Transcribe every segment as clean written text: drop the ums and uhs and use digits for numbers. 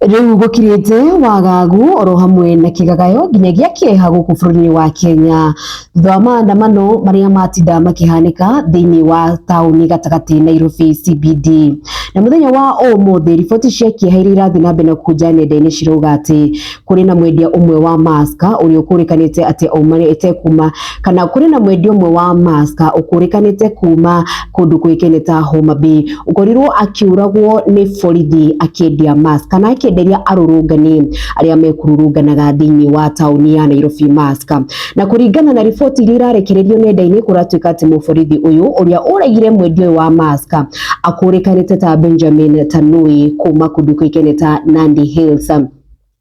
Riu gukirite wagagu oro hamwe na kigagayo ginyagia kieha guku bururi wa Kenya thutha maandamano maria matinda makihanika thiini wa tauni gatagati Nairobi CBD na muthenya wa umuthi riboti cia kieha iria irathi na mbere kuja nenda-ini cirauga ati kuri na mwendia umwe wa maska uria ukurikanite ati aumarite kuma kana kuri na mwendia umwe wa maska ukurikanite kuma kundu kwikene ta Homa Bay ukorirwo akiuragwo ni borithi akendia maska na akenderia arurungani aria mekururunganaga thiini wa tauni ya Nairobi maska na kuringana na riboti iria irarekererio nenda-ini kuratuika ati muborithi uyu uria uragire mwendia wa maska akurikanite ta Benjamin Tanui kuma kundu kwikene ta Nandi Hills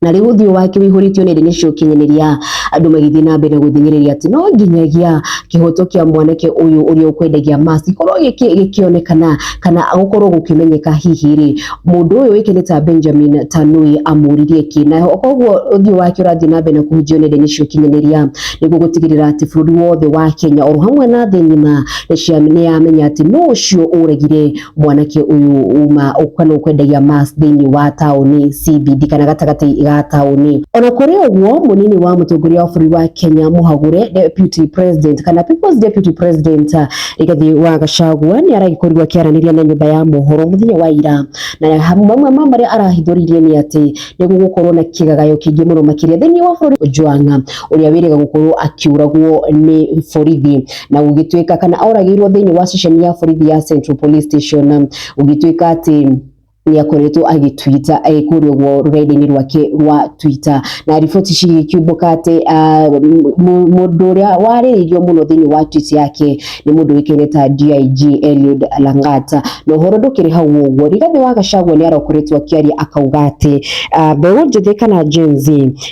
na riu thio wake wihuritio nenda-ini cio kinyaniria andu magithi na mbere guthingiriria ati no nginyagia kihoto kia mwanake uyu uria ukwendagia mask korwo gikionekana kana gukorwo gukimenyeka hihi ri mundu uyu wikene ta Benjamin Tanui amuririe kina koguo thio wake urathi na mbere kuhunjio nenda-ini cio kinyaniria niguo gutigirira ati bururi wothe wa Kenya oro hamwe na thi ngima ni yamenya ati no ucio uragire mwanake uyu uma ukana ukwendagia mask thiini wa tauni CBD kana gatagati ga tauni ona kuri uguo munini wa mutongoria wa bururi wa Kenya muhagure deputy president kana people's deputy president Rigathi Gachagua ni aragikorirwo kiaraniria na nyumba ya mohoro muthenya wa ira na hamwe maria arahithoririe ni ati ni gugukorwo na kigagayo kingi muno makiria thiini wa bururi Ojwanga uria wiriga gukorwo akiuragwo ni borithi na ugituika kana auragirwo thiini wa station ya borithi ya Central Police Station ugituika ati ni akoretwo agitwita kurio gwo rurenda-ini rwake rwa Twitter na riboti cikiumbuka ati mundu uria wariririo muno thiini wa tweet yake ni mundu wikene ta DIG Eliud Langata no horo ndukiri hau uguo Rigathi Gachagua ni arakoretwo akiaria akauga ati mbeũ njĩthĩ kana Gen Z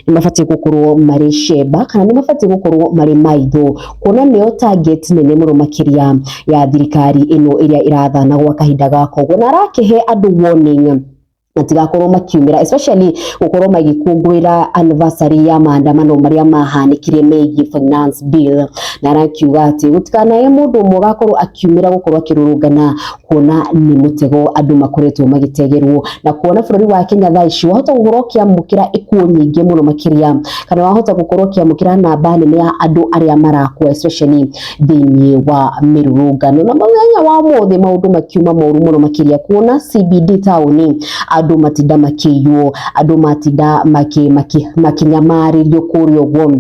ni mabati gukorwo mari sheba kana ni mabati gukorwo mari maitho kuona nio target nene muno makiria ya thirikari ino iria irathana gwa kahinda gako guo na arakihe andu matigakorwo makiumira especially gukorwo magikungwira anniversary ya maandamano maria mahanikire megie finance bill na arakiuga ati gutikanae mundu umwe gakorwo akiumira gukorwo akirurungana kuona ni mutego andu makoretwo magitegerwo na kuona bururi wa Kenya thaici wahota gukorwo kiamukira ikuo nyingi muno makiria kana wahota gukorwo kiamukira namba nene ya andu aria marakwa especially thiini wa mirurungano na muthenya wa muthi maundu makiuma moru muno makiria kuona CBD tauni andu matinda makiywo andu matinda makinyamaririo kurio gwo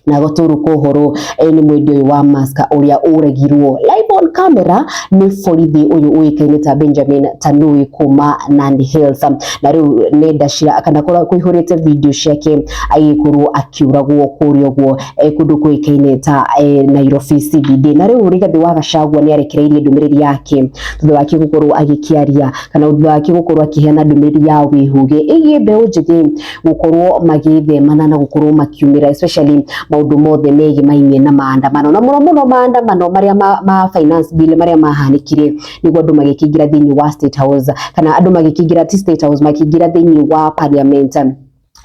na goturu kohoro ni mwendia wa maska uria uragirwo live on camera ni borithi uyu uikaine ta Benjamin Tanui kuma Nandi Hills na riu nenda cira kana kuihurite video ciake agikorwo akiuragwo kurio gwo kundu kuikaine ta Nairobi CBD na riu Rigathi Gachagua ni arekereirie ndumiriri yake thutha wake gukorwo agikiaria kana thutha wake gukorwo akiheana ndumiriri ya wihuge igie mbeũ njĩthĩ gukorwo magithemana na gukorwo makiumira especially maundu mothe megi mainie na maandamano na muno maandamano maria ma finance bill maria mahanikire niguo andu magikingira thiini wa State House kana andu magikingira State House makingira thiini wa Parliament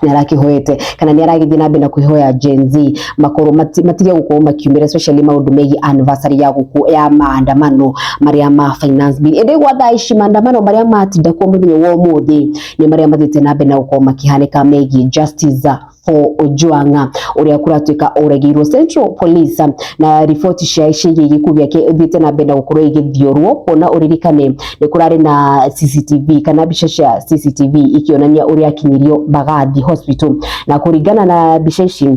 na rakihoete kana ni aragithie na mbere kuihoya Gen Z makoro matige gukorwo makiumira especially maundu megi anniversary ya guku ya maandamano maria ma finance bill ende gwa thaici maandamano maria matinda kwa muthenya wa umuthi ni maria mathite na mbere na gukorwo makihanika megi justice for Ojwanga uria kuratuika uragirwo Central Police na riboti cia ciigi gikuo giake thite na mbere na gukorwo igithiorwo kuona uririkane ni kurari na CCTV kana bica cia CCTV ikionania uria akinyirio Bagathi Hospital na kuringana na bica ici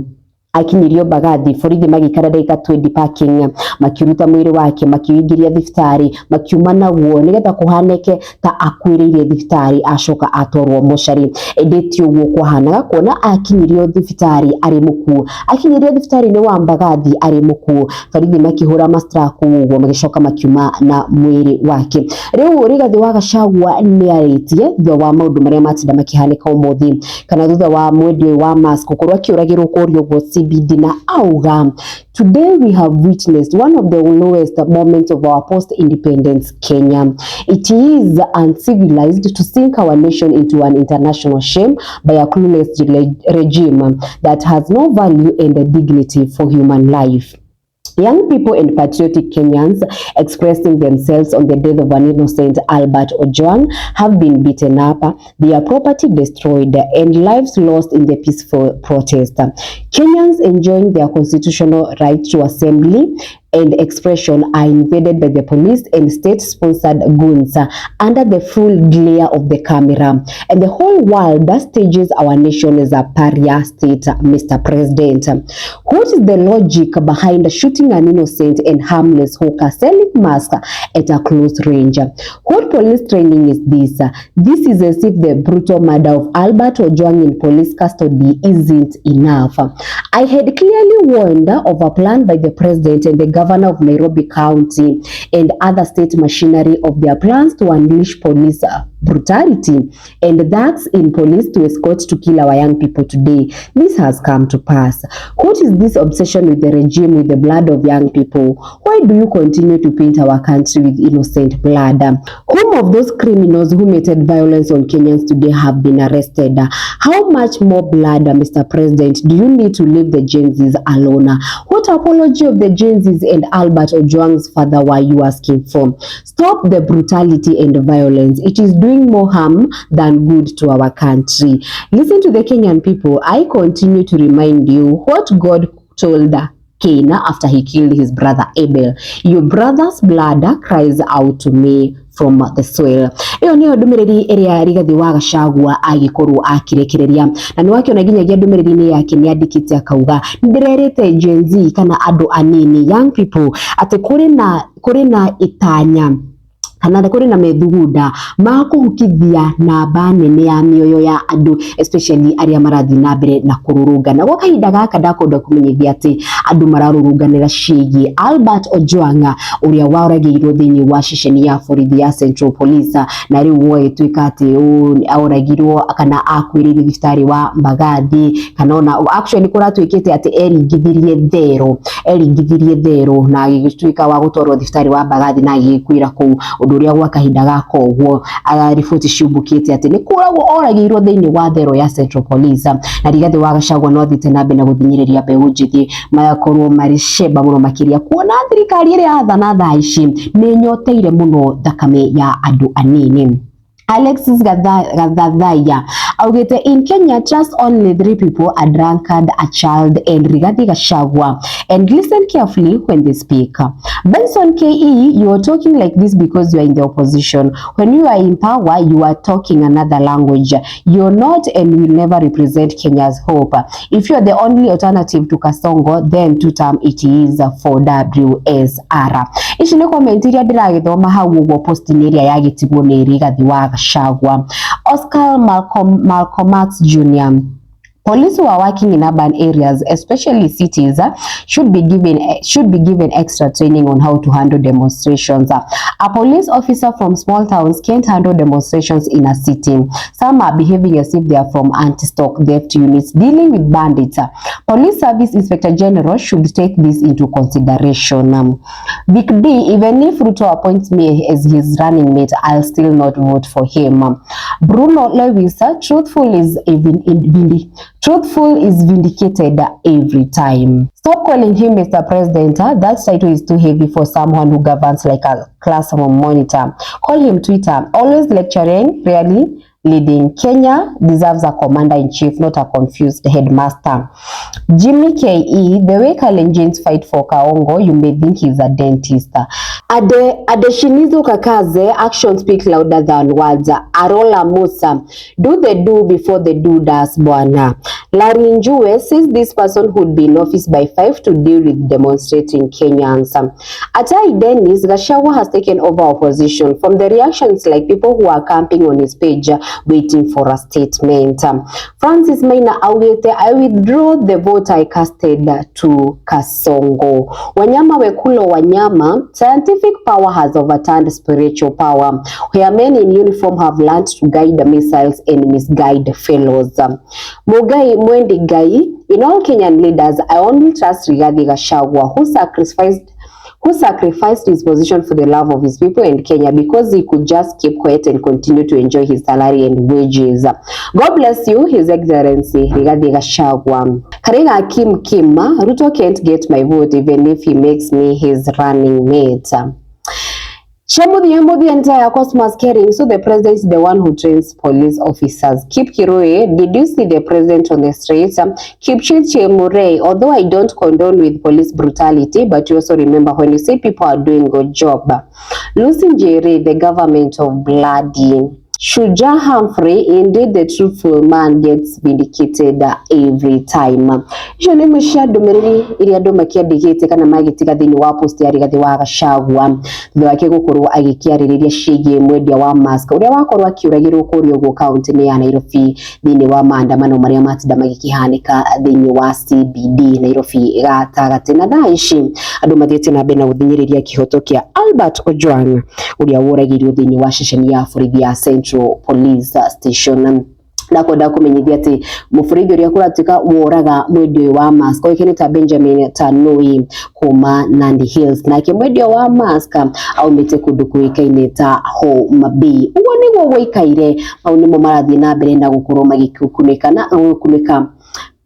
akinyirio Bagathi borithi magikara ndagika 20 parking makiruta mwiri wake makiingiria thibitari makiuma naguo nigetha kuhaneke ta akwiririe thibitari acoka atorwo mochari endetio guo kwahanaga kuona akinyirio thibitari ari muku akinyirio thibitari ni wa Bagathi ari muku borithi makihura mastraku guo magicoka makiuma na mwiri wake riu Rigathi Gachagua ni aritie thutha wa maundu maria matinda makihaneka umuthi kana thutha wa mwendia wa mask gukorwo akiuragirwo kurio guo CBD na auga today we have witnessed one of the lowest moments of our post-independence Kenya. It is uncivilized to sink our nation into an international shame by a clueless regime that has no value and dignity for human life. Young people and patriotic Kenyans expressing themselves on the death of an innocent Albert Ojwang have been beaten up, their property destroyed, and lives lost in the peaceful protest. Kenyans enjoying their constitutional right to assembly and expression are invaded by the police and state-sponsored goons under the full glare of the camera. And the whole world that stages our nation as a pariah state, Mr. President. What is the logic behind shooting an innocent and harmless hawker selling masks at a close range? What police training is this? This is as if the brutal murder of Albert Ojwang in police custody isn't enough. I had clearly warned of a plan by the president and the governor of Nairobi County and other state machinery of their plans to unleash police brutality and that's in police to escort to kill our young people today. This has come to pass. What is this obsession with the regime, with the blood of young people? Why do you continue to paint our country with innocent blood? Whom of those criminals who meted violence on Kenyans today have been arrested? How much more blood, Mr. President, do you need to leave the Gen Zs alone? What apology of the Gen Zs and Albert Ojwang's father were you asking for? Stop the brutality and the violence. It is doing more harm than good to our country. Listen to the Kenyan people. I continue to remind you what God told Cain after he killed his brother Abel. Your brother's blood cries out to me from the soil. Iyo niyo Ndumiriri iria Rigathi Gachagua agikorwo akirekereria na ni wakiona nginyagia Ndumiriri-ini yake ni andikite akauga ndirerete Gen Z kana andu anini, young people, ati kuri na itanya kana kuri na methugunda makuhukithia namba nene ya mioyo ya andu, especially aria marathi na mbere na kururungana. Gwa kahinda gaka ndakwenda kumenyithia ati andu mararurunganira ciĩgie Albert Ojwang uria waragirwo thiini wa ceceni ya borithi ya Central Police na riu gwituika ati auragirwo kana akwiririo thibitari wa Mbagathi kana ona actually kuratuikite ati eringithirie thero na agituika wa gutwarwo thibitari wa Mbagathi na agikwira kuu uria gwa kahinda gaka uguo riboti ciumbukite ati ni kuragwo oragirwo thiini wa thero ya Central Police na Rigathi Gachagua no thite na mbere na guthinyiriria mbeũ njithi magakorwo mari sheba muno makiria kuona thirikari iri athana thaa ici ni nyoteire muno thakame ya andu anini. Alexis Gadhathaya augite in Kenya trust only 3 people, a drunkard, a child, and Rigathi Gachagua, and listen carefully when they speak. Benson KE, you are talking like this because you are in the opposition. When you are in power, you are talking another language. You are not and will never represent Kenya's hope. If you are the only alternative to Kasongo, then 2-term it is for WSR. Ici ni comment iria ndiragithoma hau uguo posting area yagitigwo ni Rigathi Gachagua. Oscar Malcolm Jr. Police who are working in urban areas, especially cities, should be given extra training on how to handle demonstrations. A police officer from small towns can't handle demonstrations in a city. Some are behaving as if they are from anti-stock theft units dealing with bandits. Police Service Inspector General should take this into consideration. Big D, even if Ruto appoints me as his running mate, I'll still not vote for him. Bruno Lewis, truthful is vindicated every time. Stop calling him Mr. President. That title is too heavy for someone who governs like a classroom monitor. Call him Twitter. Always lecturing, rarely leading. Kenya deserves a commander-in-chief, not a confused headmaster. Jimmy KE, the way Kalenjins fight for Kaongo, you may think he's a dentist. Adeshinizo Kakaze, actions speak louder than words. Arola Musa, do the do before the do does, bwana. Larry Njue says this person would be in office by 5 to deal with demonstrating Kenyans. Atai Dennis, Gachagua has taken over opposition. From the reactions, like people who are camping on his page, waiting for a statement. Francis Maina augete, I withdraw the vote I casted to Kasongo. Wanyama wekulo wanyama, scientific power has overturned spiritual power, where men in uniform have learned to guide the missiles and misguide fellows. Mugai Mwendigai, in all Kenyan leaders, I only trust Rigathi Gachagua, who sacrificed his position for the love of his people and Kenya because he could just keep quiet and continue to enjoy his salary and wages. God bless you, His Excellency Rigathi Gachagua. Karega Kim, Ruto can't get my vote even if he makes me his running mate. The entire Cosmos caring, so the president is the one who trains police officers. Keep Kiroe, did you see the president on the streets? Keep Murray, although I don't condone with police brutality, but you also remember when you say people are doing good job. Lucy Njeri, the government of bloody. Shuja Humphrey, indeed the truthful man gets vindicated every time. Jone Musha Ndumiriri iria andu makiandikite kana magitika thini wa post ya Rigathi wa Gachagua thutha wake gukorwo agikiaririria ciĩgiĩ mwendia wa mask uria wakorwo akiuragirwo kurio go county ya Nairobi thini wa maandamano maria matinda magikihanika thini wa CBD Nairobi gatagati na thaa ici andu mathiĩte na mbere na gũthingĩrĩria kihoto kia Albert Ojwang uria woragirio thini wa ceceni ya borithi ya Central Police Station. Nakwenda kumenyithia ati mufurigi uria kuratuika woraga mwendio wa mask oikeneta Benjamin Tanui kuma Nandi Hills nake mwendio wa mask aumite kundu kuikaine ta Homa Bay. Uguo niguo gwaikaire au nimo marathie na mbere na gukorwo magikunika na gukunika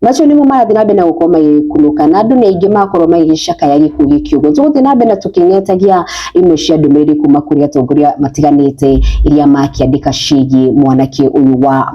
macio nimo marathie na mbere na gukorwo magikunuka na andu ni aingi makorwo magicakaya gikugi kiugo tuguthie na mbere na tukingetagia imwe cia Ndumiriri kuma kuri atongoria matiganite iria makiandika ciĩgiĩ mwanake uyu wa